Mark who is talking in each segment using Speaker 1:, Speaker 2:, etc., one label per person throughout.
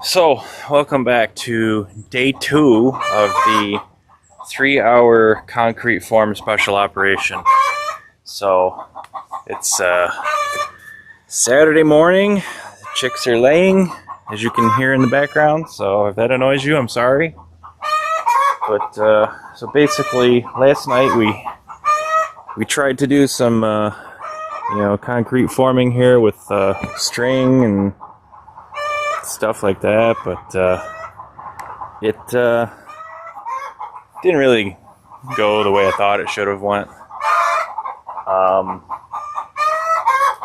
Speaker 1: So, welcome back to day 2 of the 3-hour concrete form special operation. So, it's Saturday morning. The chicks are laying, as you can hear in the background. So, if that annoys you, I'm sorry. But, so basically, last night we tried to do some, concrete forming here with string and stuff like that, but it didn't really go the way I thought it should have went.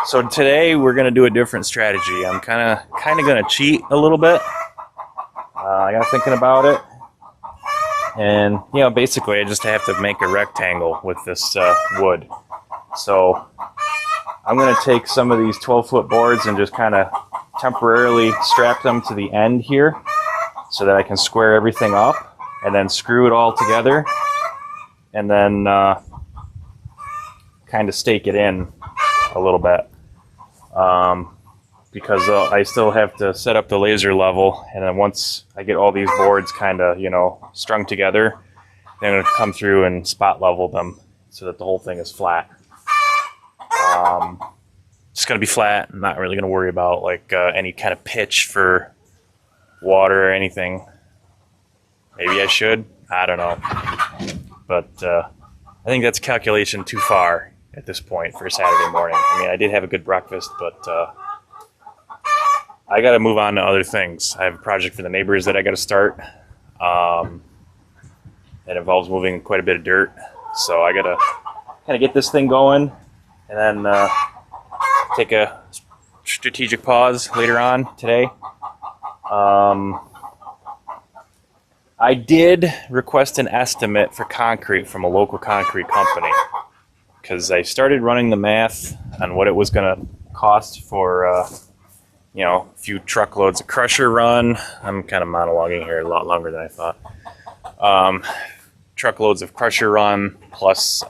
Speaker 1: So today we're gonna do a different strategy. I'm kind of gonna cheat a little bit. I got thinking about it, and basically I just have to make a rectangle with this wood. So I'm gonna take some of these 12-foot boards and just kind of temporarily strap them to the end here so that I can square everything up and then screw it all together and then kind of stake it in a little bit because I still have to set up the laser level, and then once I get all these boards kind of strung together, then I'm going to come through and spot level them so that the whole thing is flat. It's going to be flat. I'm not really going to worry about like any kind of pitch for water or anything. Maybe I should. I don't know. But I think that's a calculation too far at this point for a Saturday morning. I mean, I did have a good breakfast, but I got to move on to other things. I have a project for the neighbors that I got to start. That involves moving quite a bit of dirt. So I got to kind of get this thing going and then take a strategic pause later on today. I did request an estimate for concrete from a local concrete company because I started running the math on what it was going to cost for a few truckloads of crusher run. I'm kind of monologuing here a lot longer than I thought. Truckloads of crusher run plus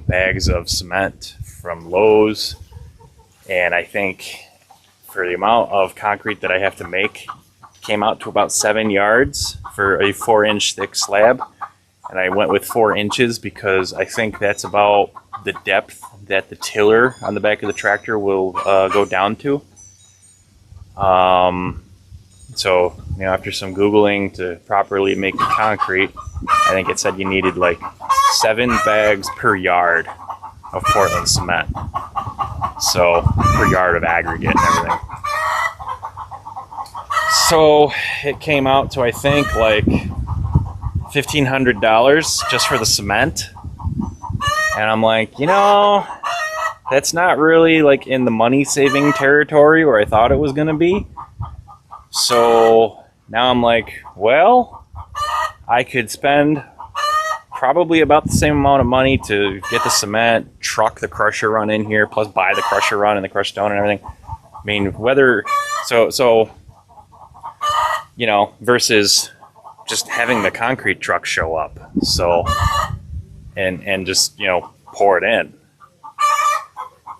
Speaker 1: bags of cement from Lowe's. And I think for the amount of concrete that I have to make, it came out to about 7 yards for a 4-inch thick slab. And I went with 4 inches because I think that's about the depth that the tiller on the back of the tractor will go down to. So, after some Googling to properly make the concrete, I think it said you needed like 7 bags per yard of Portland cement. So, per yard of aggregate and everything. So, it came out to, I think, like $1,500 just for the cement. And I'm like, that's not really like in the money saving territory where I thought it was going to be. So, now I'm like, well, I could spend probably about the same amount of money to get the cement, truck the crusher run in here, plus buy the crusher run and the crushed stone and everything. I mean, versus just having the concrete truck show up. So, and just, pour it in.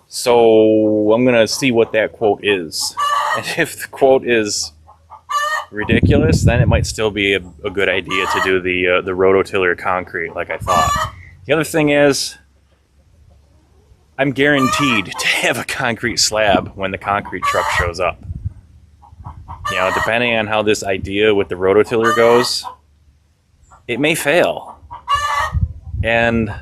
Speaker 1: So I'm going to see what that quote is. And if the quote is ridiculous, then it might still be a good idea to do the rototiller concrete like I thought. The other thing is, I'm guaranteed to have a concrete slab when the concrete truck shows up. Depending on how this idea with the rototiller goes, it may fail. And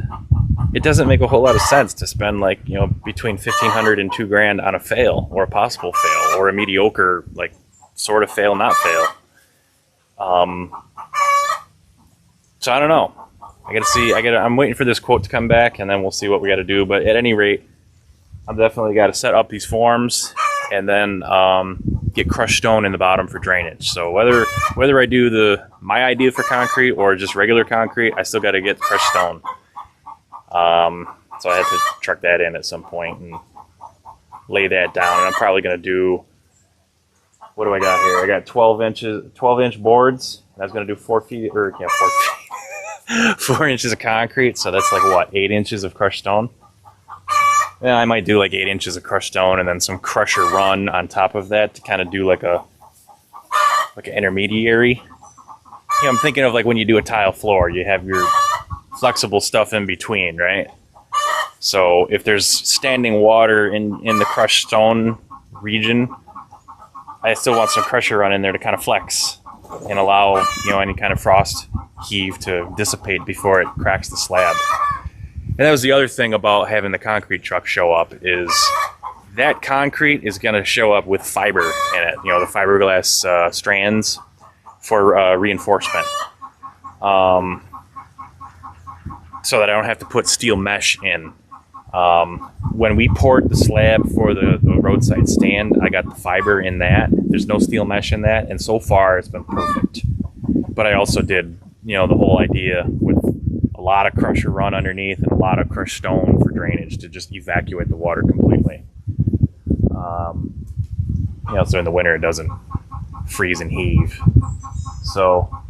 Speaker 1: it doesn't make a whole lot of sense to spend like, between $1,500 and $2,000 on a fail, or a possible fail, or a mediocre, like, sort of fail, not fail. So I don't know. I'm waiting for this quote to come back, and then we'll see what we got to do. But at any rate, I've definitely got to set up these forms and then get crushed stone in the bottom for drainage. So whether I do my idea for concrete or just regular concrete, I still got to get crushed stone. So I have to truck that in at some point and lay that down. And I'm probably going to do, what do I got here? I got 12-inch boards. And I was going to do 4 feet, 4 inches of concrete. So that's like what, 8 inches of crushed stone? Yeah, I might do like 8 inches of crushed stone and then some crusher run on top of that to kind of do like a like an intermediary. I'm thinking of like when you do a tile floor, you have your flexible stuff in between, right? So if there's standing water in the crushed stone region, I still want some pressure run in there to kind of flex and allow, any kind of frost heave to dissipate before it cracks the slab. And that was the other thing about having the concrete truck show up, is that concrete is going to show up with fiber in it, the fiberglass strands for reinforcement. So that I don't have to put steel mesh in. When we poured the slab for the roadside stand, I got the fiber in that. There's no steel mesh in that, and so far it's been perfect. But I also did, the whole idea with a lot of crusher run underneath and a lot of crushed stone for drainage to just evacuate the water completely. So in the winter it doesn't freeze and heave. So, all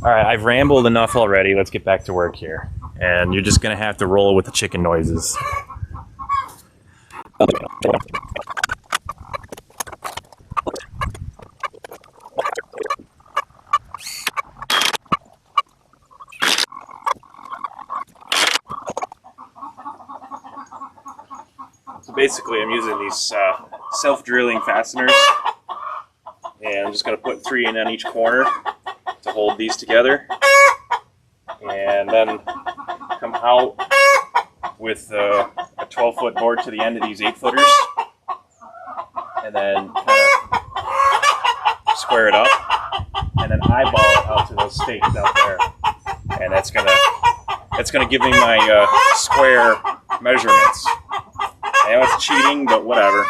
Speaker 1: right, I've rambled enough already. Let's get back to work here. And you're just going to have to roll with the chicken noises. So basically I'm using these self-drilling fasteners, and I'm just going to put 3 in on each corner to hold these together, and then come out with a 12-foot board to the end of these 8-footers, and then kind of square it up, and then eyeball it out to those stakes out there, and that's gonna give me my square measurements. I know it's cheating, but whatever.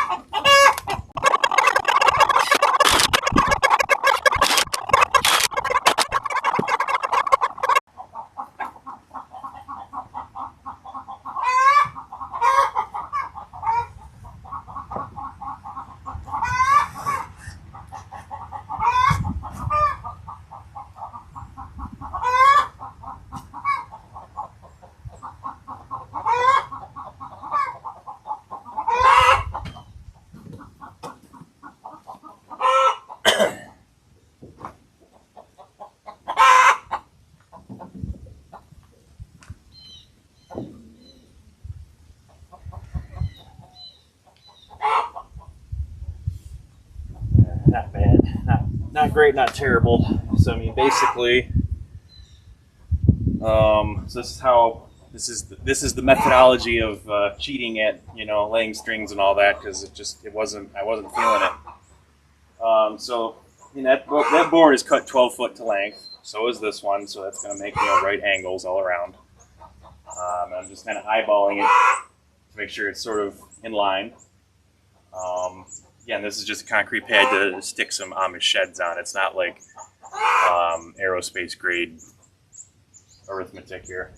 Speaker 1: Not bad, not great, not terrible. So I mean, basically, so this is the methodology of cheating at laying strings and all that, because I wasn't feeling it. So I mean, that board is cut 12 foot to length. So is this one. So that's going to make right angles all around. And I'm just kind of eyeballing it to make sure it's sort of in line. Again, this is just a concrete pad to stick some Amish sheds on. It's not like aerospace grade arithmetic here.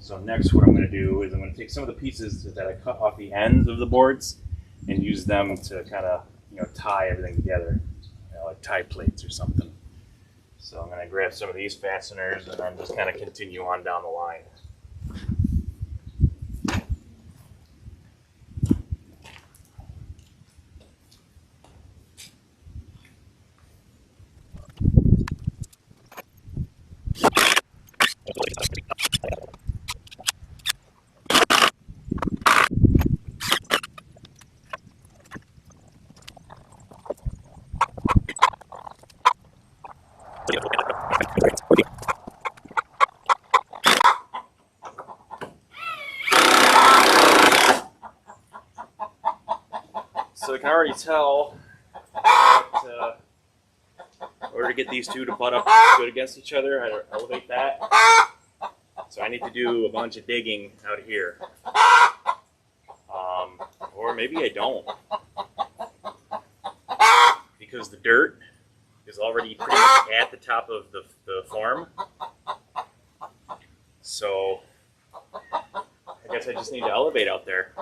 Speaker 1: So next what I'm going to do is I'm going to take some of the pieces that I cut off the ends of the boards and use them to kind of tie everything together, like tie plates or something. So I'm going to grab some of these fasteners and then just kind of continue on down the line. So I can already tell that in order to get these two to butt up good against each other, I elevate that. So I need to do a bunch of digging out of here. Or maybe I don't. Because the dirt is already pretty much at the top of the form. So I guess I just need to elevate out there.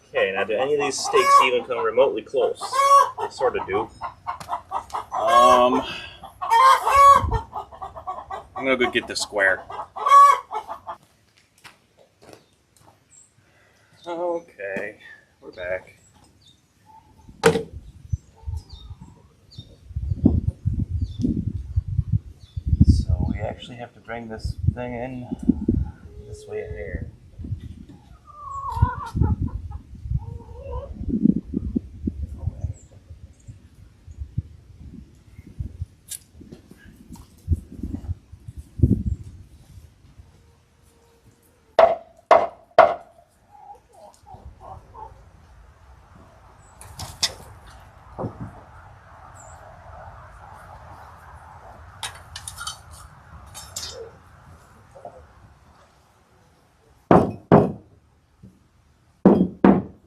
Speaker 1: Okay, now do any of these stakes even come remotely close? They sort of do. I'm gonna go get the square. Okay, we're back. So we actually have to bring this thing in this way here.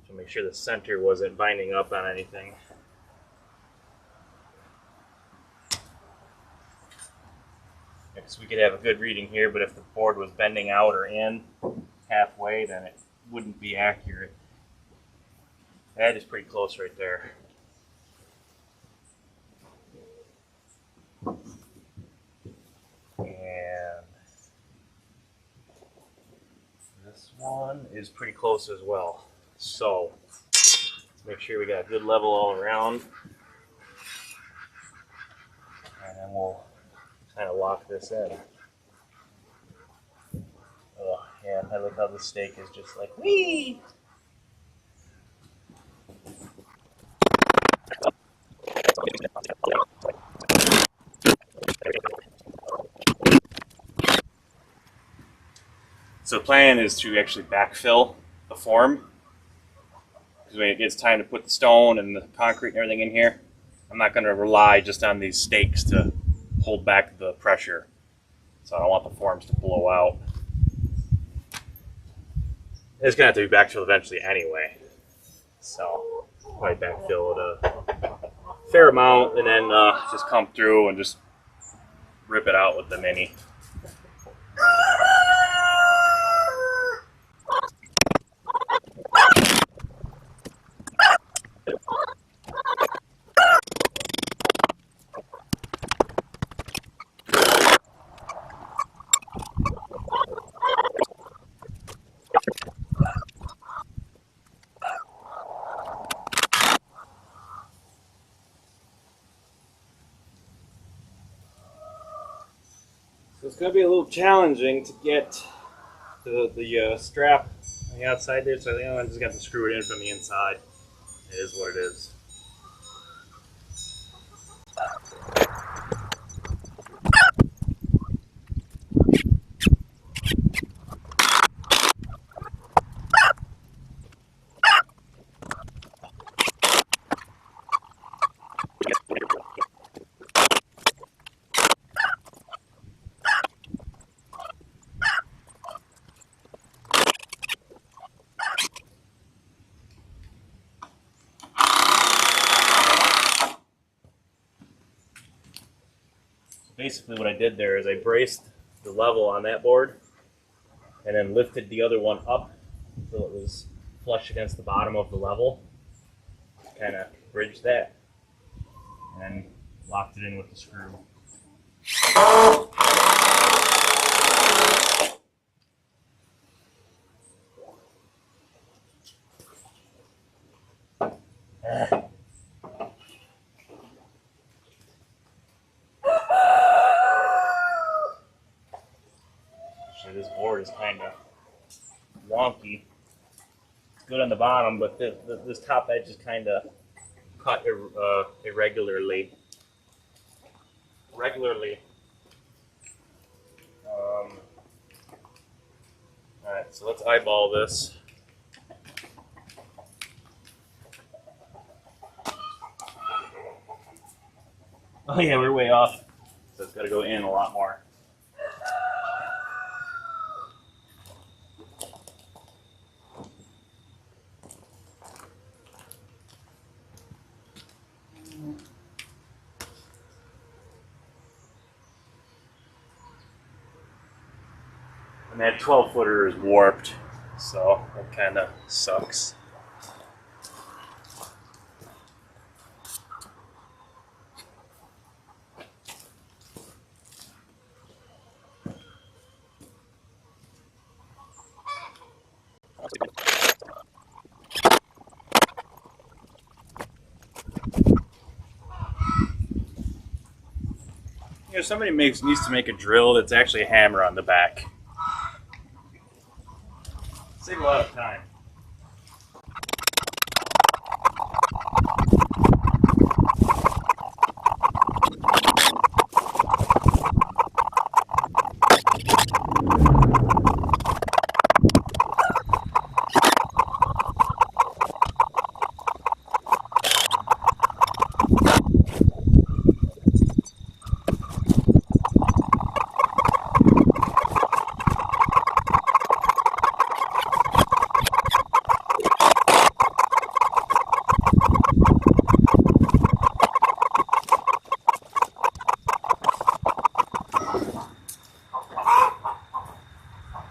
Speaker 1: To make sure the center wasn't binding up on anything. Because we could have a good reading here, but if the board was bending out or in halfway, then it wouldn't be accurate. That is pretty close right there. And this one is pretty close as well. So make sure we got a good level all around. And then we'll kind of lock this in. Oh, yeah, I look how the stake is just like, whee! So the plan is to actually backfill the form. Because when it gets time to put the stone and the concrete and everything in here, I'm not going to rely just on these stakes to hold back the pressure. So I don't want the forms to blow out. It's going to have to be backfilled eventually anyway. So probably backfill it a fair amount and then just come through and just rip it out with the mini. So it's going to be a little challenging to get the strap on the outside there, so I think I just got to screw it in from the inside. It is what it is. Basically what I did there is I braced the level on that board and then lifted the other one up until it was flush against the bottom of the level. Kind of bridged that and then locked it in with the screw. This board is kind of wonky. It's good on the bottom, but this top edge is kind of cut irregularly. regularly. Alright, so let's eyeball this. Oh yeah, we're way off. So it's got to go in a lot more. And that 12-footer is warped, so that kind of sucks. You know, somebody needs to make a drill that's actually a hammer on the back. Save a lot of time.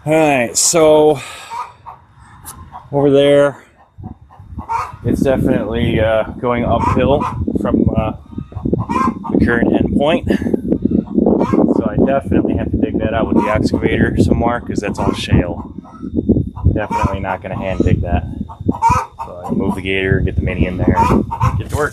Speaker 1: Alright, so over there, it's definitely going uphill from the current endpoint. So I definitely have to dig that out with the excavator some more because that's all shale. Definitely not going to hand dig that. So I move the gator, get the mini in there, and get to work.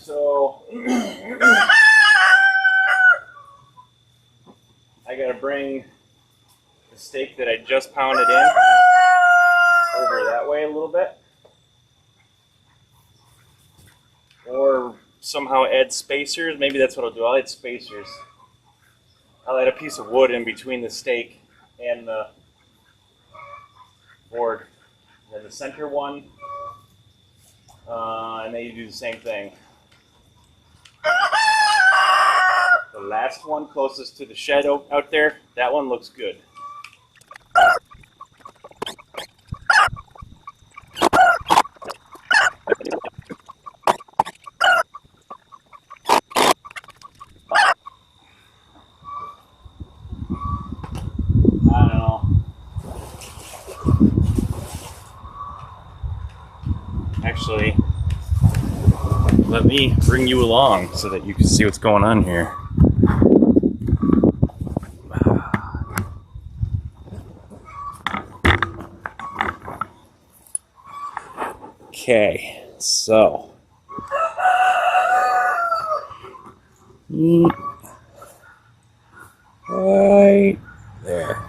Speaker 1: So I gotta bring the steak that I just pounded in over that way a little bit, or somehow add spacers. Maybe that's what I'll do. I'll add spacers. I'll add a piece of wood in between the steak and the board. And then the center one, and then you do the same thing. The last one closest to the shed out there, that one looks good. I don't know. Actually, let me bring you along so that you can see what's going on here. Okay, so right there.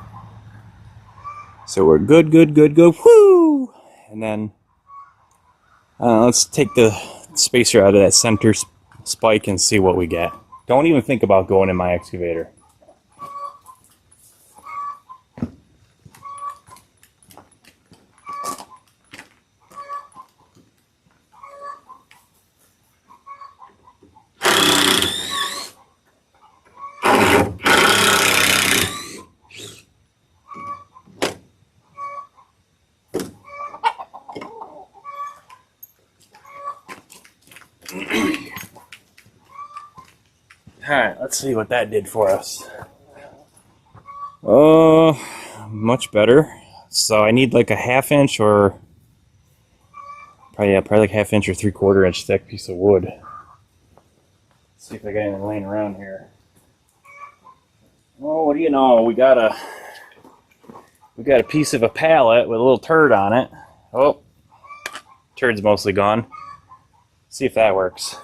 Speaker 1: So we're good. Woo! And then let's take the spacer out of that center spike and see what we get. Don't even think about going in my excavator. Alright, let's see what that did for us. Much better. So I need like a 1/2 inch or probably like 1/2 inch or 3/4 inch thick piece of wood. Let's see if I got anything laying around here. Oh, what do you know? We got a piece of a pallet with a little turd on it. Oh, turd's mostly gone. See if that works.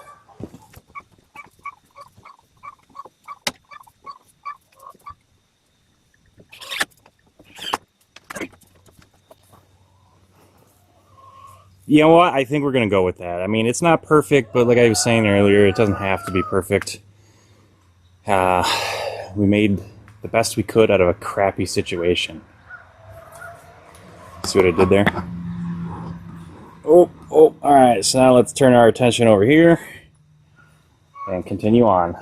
Speaker 1: You know what? I think we're going to go with that. I mean, it's not perfect, but like I was saying earlier, it doesn't have to be perfect. We made the best we could out of a crappy situation. See what I did there? Oh, alright. So now let's turn our attention over here and continue on.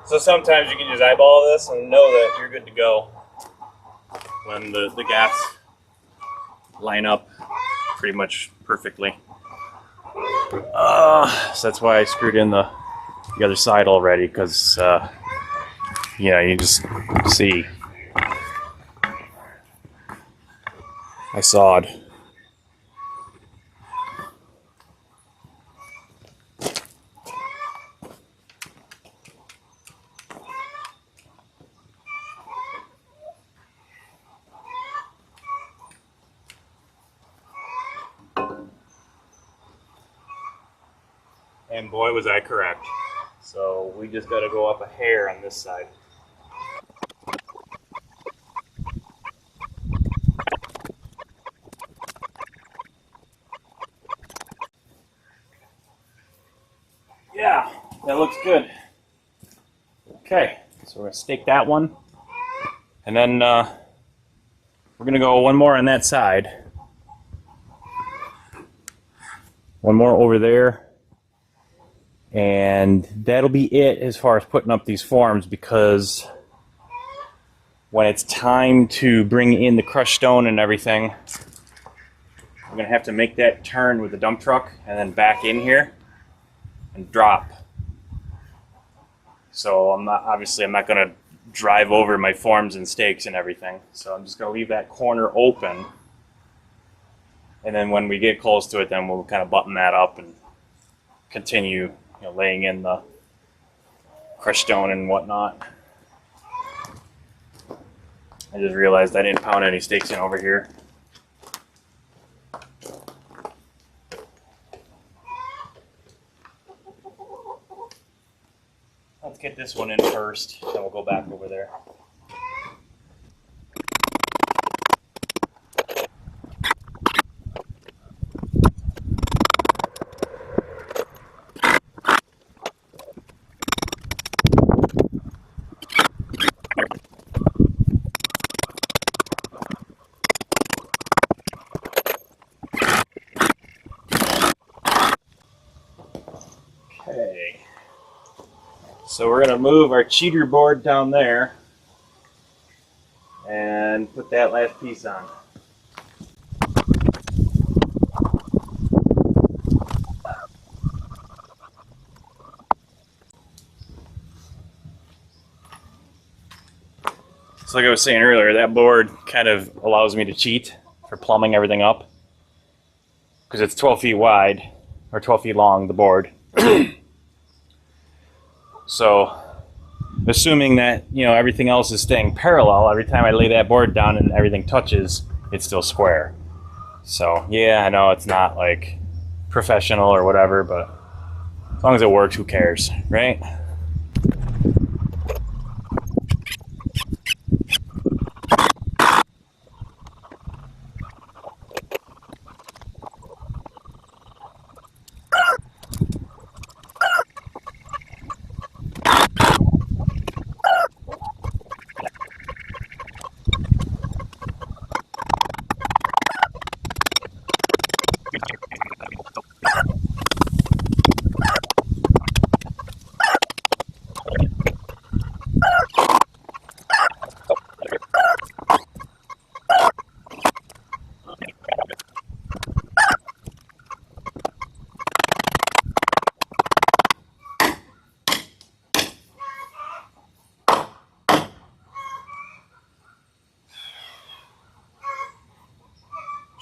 Speaker 1: So sometimes you can just eyeball this and know that you're good to go when the gaps line up pretty much perfectly. So that's why I screwed in the other side already, because you just see I sawed. And boy, was I correct. So we just got to go up a hair on this side. Yeah, that looks good. Okay, so we're going to stake that one. And then we're going to go one more on that side. One more over there. And that'll be it as far as putting up these forms, because when it's time to bring in the crushed stone and everything, I'm gonna have to make that turn with the dump truck and then back in here and drop. So I'm not gonna drive over my forms and stakes and everything. So I'm just gonna leave that corner open. And then when we get close to it, then we'll kind of button that up and continue, laying in the crushed stone and whatnot. I just realized I didn't pound any stakes in over here. Let's get this one in first, then we'll go back over there. Okay, so we're going to move our cheater board down there and put that last piece on. So like I was saying earlier, that board kind of allows me to cheat for plumbing everything up because it's 12 feet wide, or 12 feet long, the board. So assuming that everything else is staying parallel, every time I lay that board down and everything touches, it's still square. So yeah, I know it's not like professional or whatever, but as long as it works, who cares, right?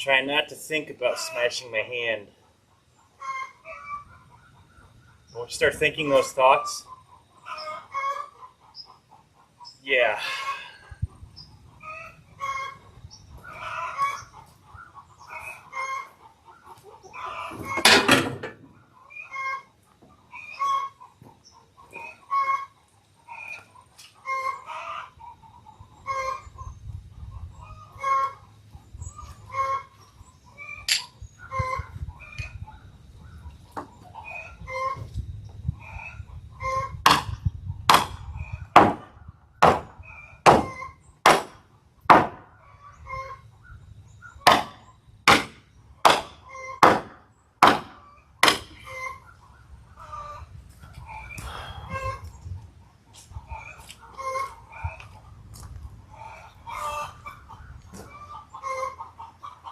Speaker 1: Try not to think about smashing my hand. Once you start thinking those thoughts, yeah.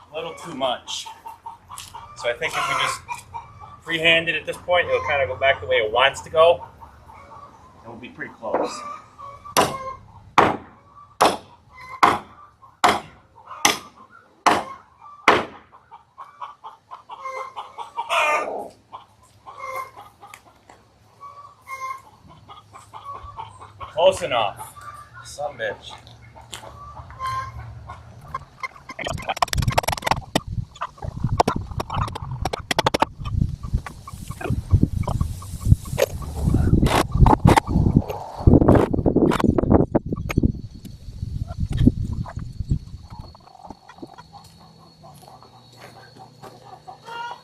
Speaker 1: A little too much. So I think if we just freehand it at this point, it'll kind of go back the way it wants to go. And we'll be pretty close. Close enough. Some bitch.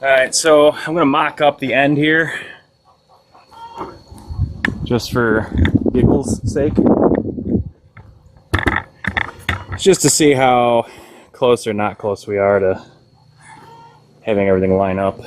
Speaker 1: Alright, so I'm going to mock up the end here, just for giggles' sake. Just to see how close or not close we are to having everything line up.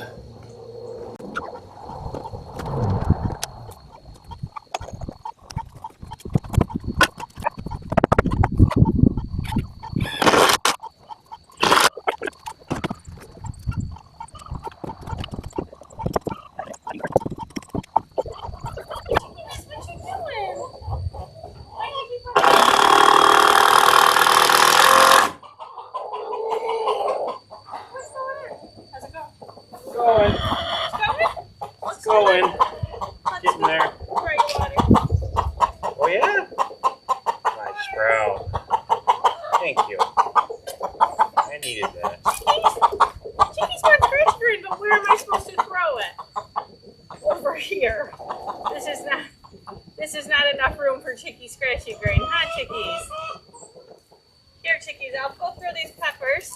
Speaker 2: here, chickies. I'll go through these peppers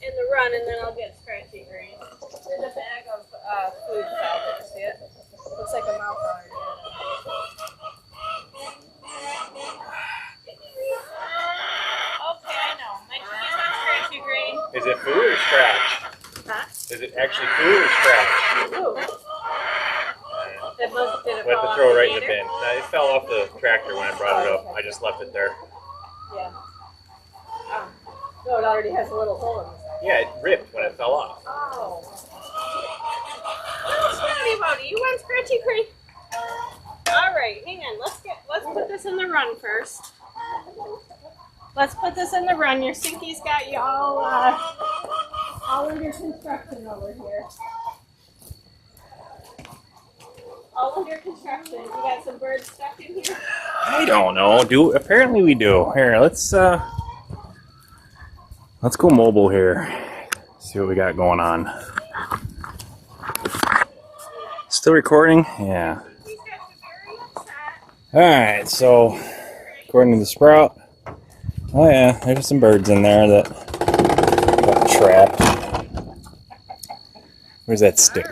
Speaker 2: in the run, and then I'll get scratchy green. There's a bag of food out there. See it? Looks like a mouth guard. Okay, I know. My chickies want scratchy green.
Speaker 1: Is it food or scratch?
Speaker 2: Huh?
Speaker 1: Is it actually food or scratch?
Speaker 2: Food. Did it
Speaker 1: We
Speaker 2: fall
Speaker 1: have to
Speaker 2: off
Speaker 1: throw it
Speaker 2: the
Speaker 1: right in the
Speaker 2: gator?
Speaker 1: bin. No, it fell off the tractor when I brought it up. I just left it there.
Speaker 2: Yeah. Oh. No, it already has a little hole in the side.
Speaker 1: Yeah, it ripped when it fell off.
Speaker 2: Oh. Oh, Scotty Buddy, you want scratchy green? All right, hang on. Let's put this in the run first. Let's put this in the run. Your Sinky's got you all under construction over here. All under construction. You got some birds stuck in here?
Speaker 1: I don't know. Apparently we do. Here, let's go mobile here. See what we got going on. Still recording? Yeah. Alright, so according to the sprout, oh yeah, there's some birds in there that got trapped. Where's that stick?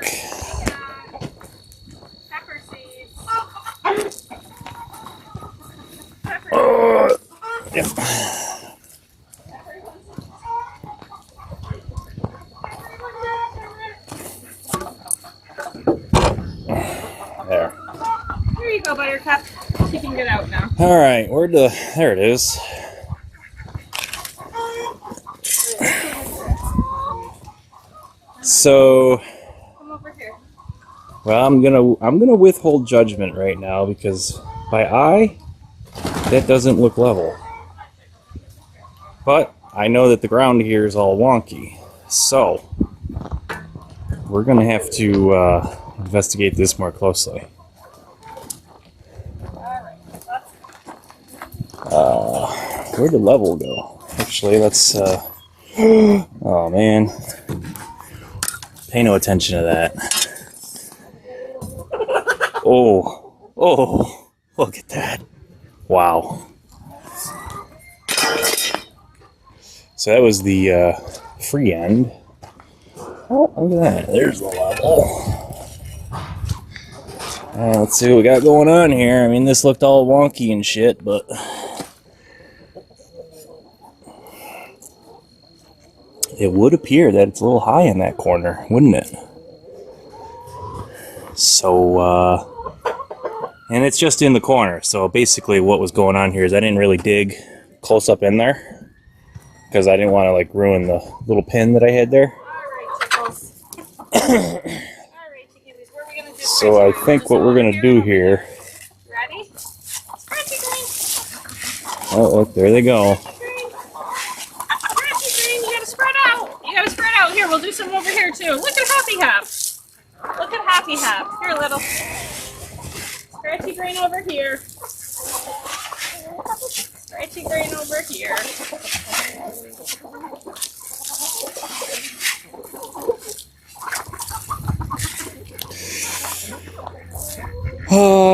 Speaker 2: Pepper seeds.
Speaker 1: Oh, yep. There.
Speaker 2: Here you go, Buttercup. She can get out now.
Speaker 1: Alright, there it is. So,
Speaker 2: Come over here.
Speaker 1: well, I'm gonna withhold judgment right now because by eye, that doesn't look level. But I know that the ground here is all wonky, so we're gonna have to investigate this more closely. Where'd the level go? Actually, let's. Oh man, pay no attention to that. Oh, look at that! Wow. So that was the free end. Oh, look at that! There's the level. Let's see what we got going on here. I mean, this looked all wonky and shit, but it would appear that it's a little high in that corner, wouldn't it? So, and it's just in the corner. So basically what was going on here is I didn't really dig close up in there because I didn't want to like ruin the little pin that I had there. So I think what we're going to do here.
Speaker 2: Ready? Scratchy green.
Speaker 1: Oh, look, there they go.
Speaker 2: Scratchy green. You gotta spread out. You gotta spread out. Here, we'll do some over here too. Look at Happy Hop. Look at Happy Hop. Here, little. Scratchy green over here. Scratchy green over here.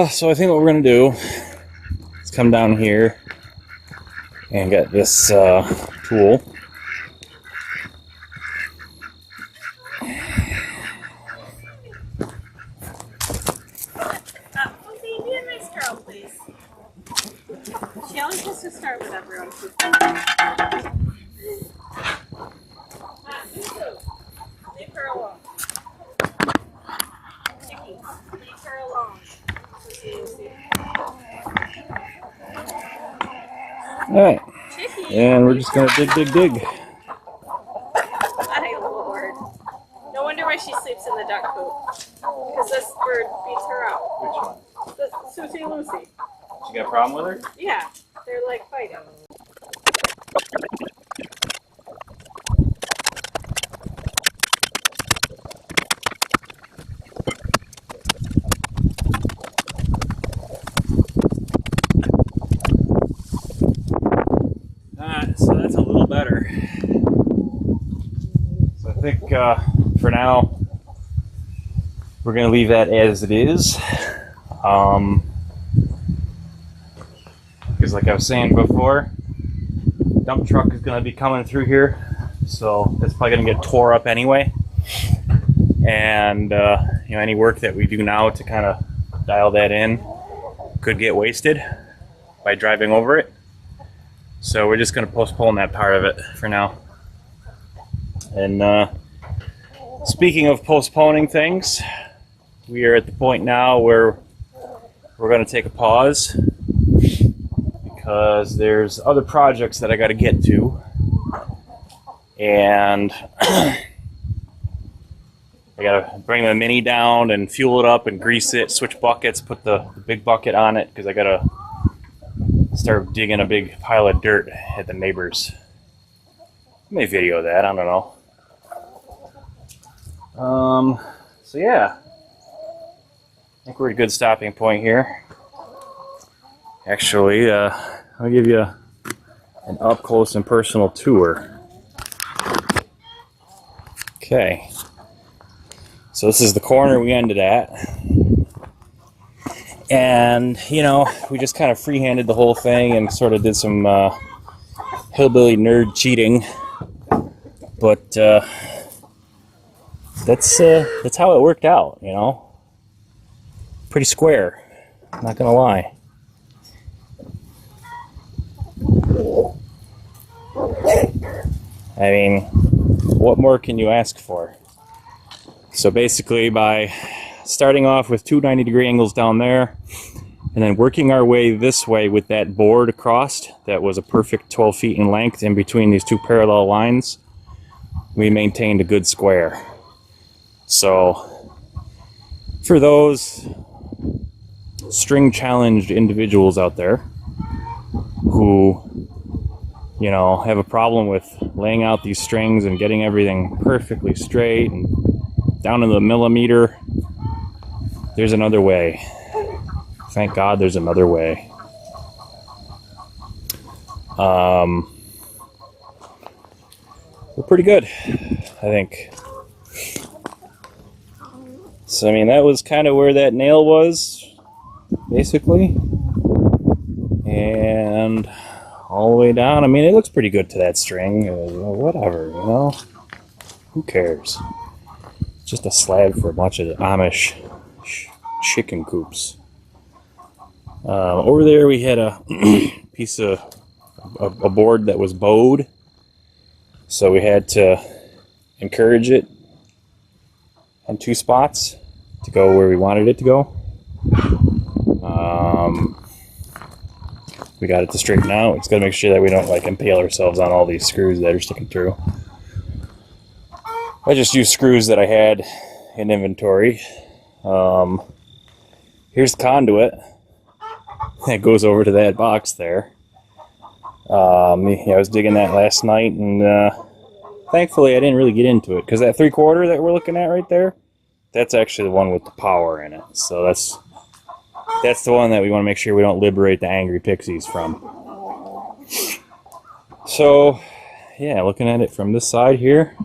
Speaker 1: So I think what we're going to do is come down here and get this tool.
Speaker 2: Lucy, be a nice girl, please. She always has to start with everyone. Leave her alone. Chicky, leave her alone.
Speaker 1: Alright,
Speaker 2: Chicky.
Speaker 1: and we're just going to dig.
Speaker 2: My lord. No wonder why she sleeps in the duck coop. Because this bird beats her out.
Speaker 1: Which one?
Speaker 2: The Susie Lucy.
Speaker 1: You got a problem with her?
Speaker 2: Yeah, they're like fighting.
Speaker 1: So that's a little better. So I think for now we're going to leave that as it is. Because like I was saying before, dump truck is going to be coming through here, so it's probably going to get tore up anyway. And any work that we do now to kind of dial that in could get wasted by driving over it. So we're just going to postpone that part of it for now. And speaking of postponing things, we are at the point now where we're going to take a pause because there's other projects that I got to get to, and I got to bring the Mini down and fuel it up and grease it, switch buckets, put the big bucket on it because I got to start digging a big pile of dirt at the neighbors. I may video that, I don't know. So yeah, I think we're at a good stopping point here. Actually, I'll give you an up close and personal tour. Okay, so this is the corner we ended at, and we just kind of free-handed the whole thing and sort of did some hillbilly nerd cheating, but that's how it worked out. Pretty square, not gonna lie. I mean, what more can you ask for? So basically, by starting off with two 90-degree angles down there, and then working our way this way with that board across that was a perfect 12 feet in length in between these two parallel lines, we maintained a good square. So for those string challenged individuals out there who have a problem with laying out these strings and getting everything perfectly straight and down to the millimeter, there's another way. Thank God there's another way. We're pretty good, I think. So, I mean, that was kind of where that nail was, basically. And all the way down, I mean, it looks pretty good to that string. Whatever, Who cares? Just a slab for a bunch of Amish chicken coops. Over there we had a piece of a board that was bowed, so we had to encourage it on two spots to go where we wanted it to go. We got it to straighten out. It's got to make sure that we don't impale ourselves on all these screws that are sticking through. I just used screws that I had in inventory. Here's the conduit that goes over to that box there. I was digging that last night, and thankfully I didn't really get into it because that 3/4 that we're looking at right there, that's actually the one with the power in it. So that's the one that we want to make sure we don't liberate the angry pixies from. So yeah, looking at it from this side here,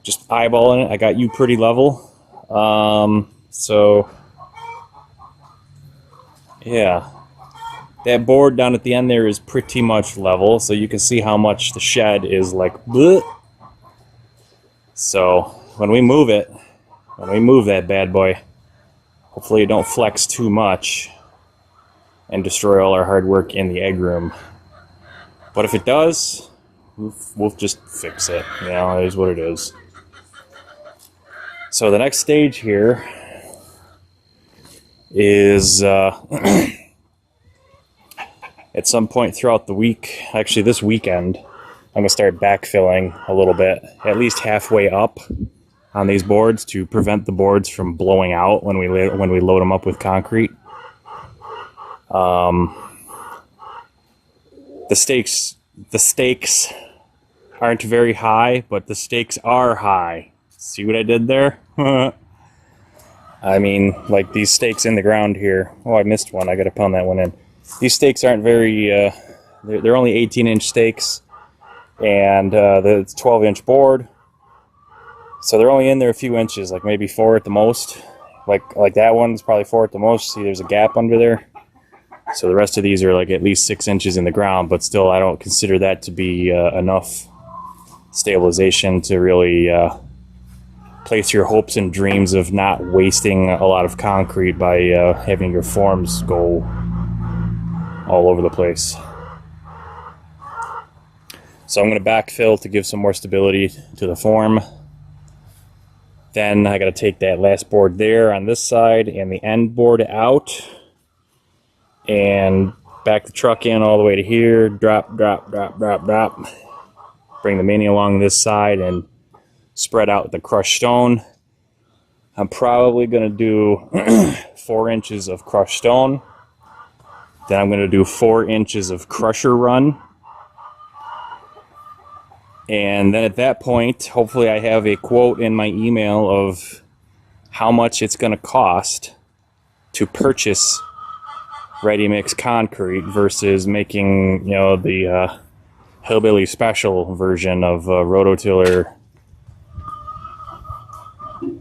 Speaker 1: just eyeballing it, I got you pretty level. So yeah, that board down at the end there is pretty much level, so you can see how much the shed is bleh. So when we move that bad boy, hopefully it don't flex too much and destroy all our hard work in the egg room. But if it does, we'll just fix it. It is what it is. So the next stage here is at some point throughout the week, actually this weekend, I'm going to start backfilling a little bit, at least halfway up on these boards to prevent the boards from blowing out when we load them up with concrete. The stakes aren't very high, but the stakes are high. See what I did there? I mean, these stakes in the ground here. Oh, I missed one. I got to pound that one in. These stakes aren't very, they're only 18-inch stakes, and the 12-inch board. So they're only in there a few inches, maybe 4 at the most. Like that one's probably 4 at the most. See, there's a gap under there. So the rest of these are like at least 6 inches in the ground, but still I don't consider that to be enough stabilization to really place your hopes and dreams of not wasting a lot of concrete by having your forms go all over the place. So I'm going to backfill to give some more stability to the form. Then I got to take that last board there on this side and the end board out and back the truck in all the way to here, drop, drop, drop, drop, drop. Bring the mini along this side and spread out the crushed stone. I'm probably going to do 4 inches of crushed stone. Then I'm going to do 4 inches of crusher run. And then at that point, hopefully I have a quote in my email of how much it's going to cost to purchase ready-mix concrete versus making, the hillbilly special version of rototiller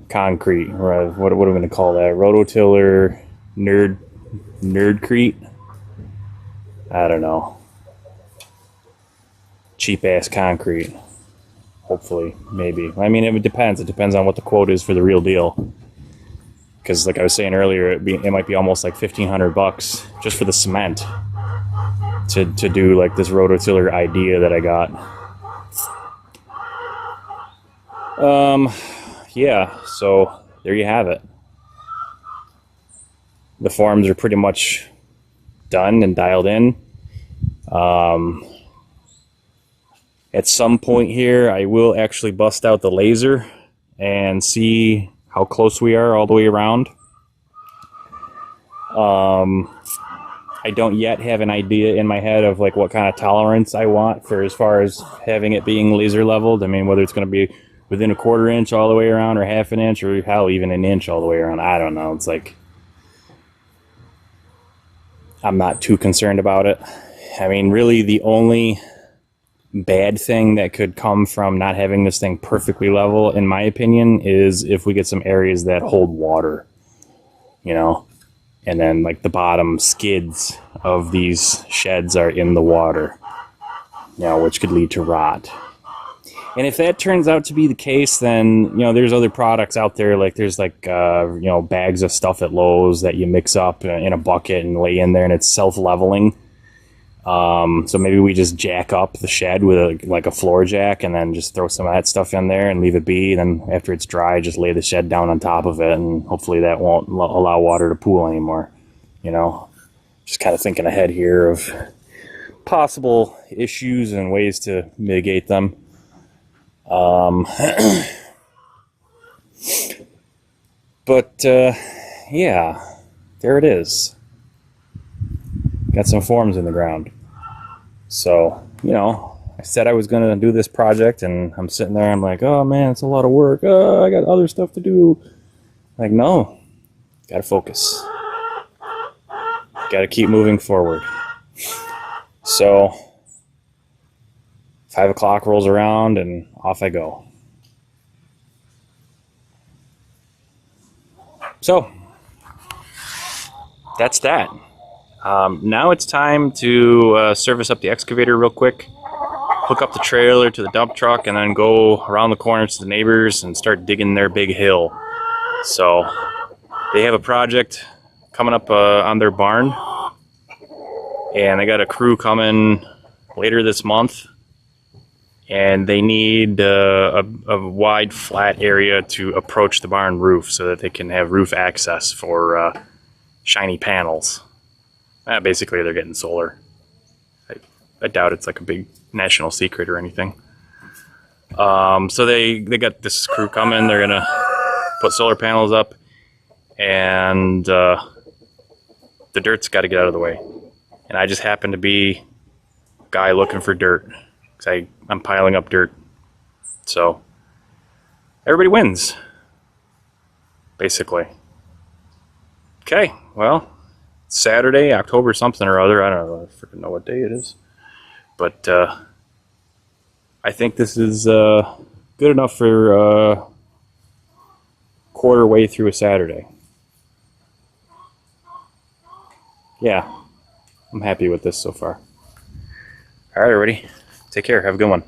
Speaker 1: concrete. Or what are we going to call that? Rototiller nerdcrete? I don't know. Cheap-ass concrete. Hopefully, maybe. I mean, it depends. It depends on what the quote is for the real deal. Because, like I was saying earlier, it might be almost like $1,500 just for the cement to do like this rototiller idea that I got. Yeah. So there you have it. The forms are pretty much done and dialed in. At some point here, I will actually bust out the laser and see how close we are all the way around. I don't yet have an idea in my head of like what kind of tolerance I want for as far as having it being laser leveled. I mean, whether it's going to be within a 1/4 inch all the way around or 1/2 inch or hell, even an inch all the way around. I don't know. It's like, I'm not too concerned about it. I mean, really the only bad thing that could come from not having this thing perfectly level, in my opinion, is if we get some areas that hold water, and then like the bottom skids of these sheds are in the water, which could lead to rot. And if that turns out to be the case, then, there's other products out there, like there's like, bags of stuff at Lowe's that you mix up in a bucket and lay in there and it's self-leveling. So maybe we just jack up the shed with a floor jack and then just throw some of that stuff in there and leave it be. Then after it's dry, just lay the shed down on top of it, and hopefully that won't allow water to pool anymore. Just kind of thinking ahead here of possible issues and ways to mitigate them. But yeah, there it is. Got some forms in the ground. So, I said I was going to do this project, and I'm sitting there, I'm like, oh man, it's a lot of work. Oh, I got other stuff to do. Like, no. Got to focus. Got to keep moving forward. So, 5 o'clock rolls around, and off I go. So, that's that. Now it's time to service up the excavator real quick, hook up the trailer to the dump truck, and then go around the corners to the neighbors and start digging their big hill. So they have a project coming up on their barn, and they got a crew coming later this month, and they need a wide flat area to approach the barn roof so that they can have roof access for shiny panels. Basically, they're getting solar. I doubt it's like a big national secret or anything. So they got this crew coming. They're gonna put solar panels up, and the dirt's got to get out of the way. And I just happen to be a guy looking for dirt because I'm piling up dirt. So everybody wins, basically. Okay, well. Saturday, October something or other. I don't know. I freaking know what day it is. But I think this is good enough for 1/4 way through a Saturday. Yeah. I'm happy with this so far. All right, everybody. Take care. Have a good one.